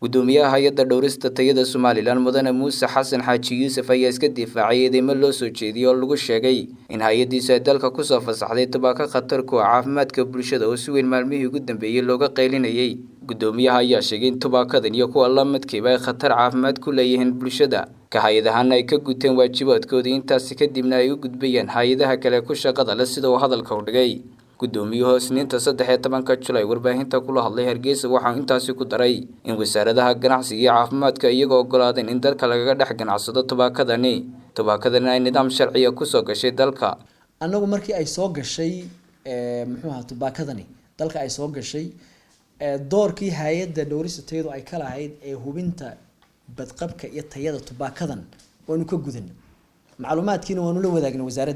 gudoomiyaha hay'adda dhowrista tayada Somaliland Mudane Muuse Xasan Xaaji Yuusuf ayaa iska difaacay eedeymo loo soo jeediyay oo lagu sheegay in hay'adiisu ay dalka ku soo fasaxday tubaako khatar ku ah caafimaadka bulshada oo si weyn maalmihii ugu dambeeyay looga qaylinayay. Gudoomiyaha ayaa sheegay in tubaakadan iyo kuwa la midkiiba ay khatar caafimaad ku leeyihiin bulshada, ka hay'adahan ay ka guteen waajibaadkoodii intaas kadibna ay u gudbayaan hay'adaha kale ku shaqada leh sida uu hadalka u dhigay. Gudoomiyuhu Isniinta 13 July warbaahinta kula hadlay Hargeysa waxa uu intaasi ku daray in wasaaradaha ganacsiga iyo caafimaadka iyagoo ogolaadeen in dalka lagaga dhex ganacsado tubaakadani ay nidaam sharci ah ku soo gashay dalka. Anagu markii ay soo gashay tubaakadani dalka ay soo gashay doorkii hay'adda dhowrista tayadu ay ka lahayd ee hubinta badqabka iyo tayada tubaakadan waanu ka gudan. Macluumaadkiina waanu la wadaagnay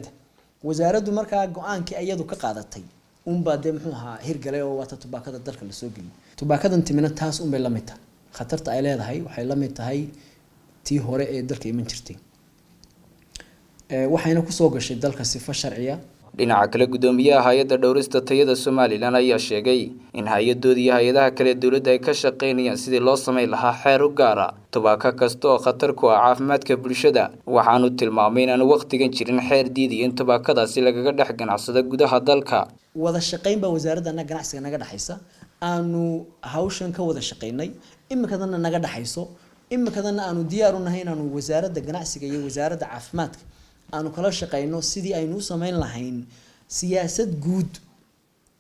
wasaaraddu markaa go'aankii ayadu ka qaadatay baa hirgalay oo wata tubaakada dalka la soo geliyay. Tubaakadan timina taas bay la mid tahay. Khatarta ay leedahay waxay la mid tahay tii hore ee dalka iman jirtay. Waxayna ku soo gashay dalka sifo sharciya. Dhinaca kale gudoomiyaha hay'adda dhowrista tayada Somaliland ayaa sheegay in hay'adooda iyo hay'adaha kale dawladda ay ka shaqeynayaan sidii loo sameyn lahaa xeer u gaar ah tubaako kasta oo khatar ku ah caafimaadka bulshada. Waxaanu tilmaamay in aan waqtigan jirin xeer diiday in tubaakadaasi lagaga dhex ganacsado gudaha dalka. Wada shaqeyn baa wasaaradda ganacsiga naga dhaxaysa. Aanu hawshan ka wada shaqeynay imikadana naga dhaxayso. Imikadana aanu diyaar u nahay inaanu wasaaradda ganacsiga iyo wasaaradda caafimaadka aanu kala shaqeyno sidii aynu u sameyn lahayn siyaasad guud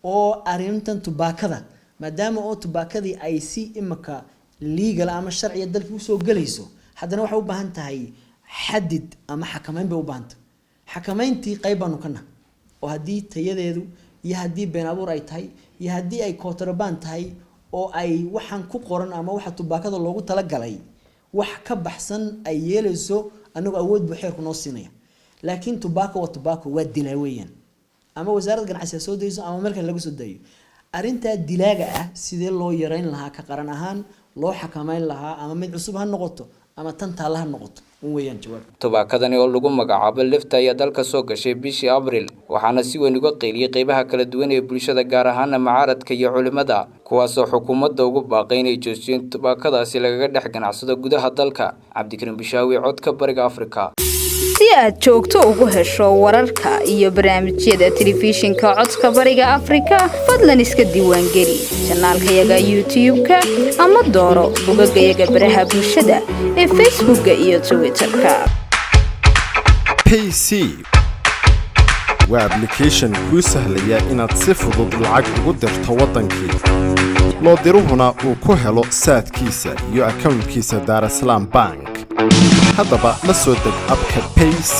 oo arrintan tubaakada maadaama oo tubaakadii ay si imika legal ama sharciya dalka u soo galayso haddana waxa u baahan tahay xadid ama xakameyn bay u baahan tahay. Xakameyntii qayb baanu kana oo haddii tayadeedu iyo haddii been abuur ay tahay iyo haddii ay contraband tahay oo ay waxaan ku qoran ama waxa tubaakada loogu tala galay wax ka baxsan ay yeelayso anagu awood buu xeerku noo siinaya. laakiin tubaako waa dilaa weeyaan ama wasaaradda ganacsiga soo dayso ama marka lagu soo dayo arinta dilaaga ah sidee loo yareyn lahaa ka qaran ahaan loo xakameyn lahaa ama mid cusub ha noqoto ama tan taala ha noqoto weeyaan jawaab. Tubaakadani oo lagu magacaabo lifta ayaa dalka soo gashay bishii Abriil waxaana si weyn uga qeyliyay qaybaha kala duwan ee bulshada gaar ahaan mucaaradka iyo culimada kuwaas oo xukuumadda ugu baaqay inay joojiyaan tubaakadaasi lagaga dhex ganacsado gudaha dalka. Cabdikariim Bishaawi, codka Bariga Afrika. Si aad joogto ugu hesho wararka iyo barnaamijyada telefishinka codka Bariga Afrika fadlan iska diiwaan geli channelkayaga YouTube-ka ama dooro bogaggayaga baraha bulshada ee Facebook iyo Twitter-ka. PC waa application ku sahlaya inaad si fudud lacag ugu dirto wadankii loo diruhuna uu ku helo saadkiisa iyo account-kiisa Dar es Salaam Bank. haddaba la soo deg abka PC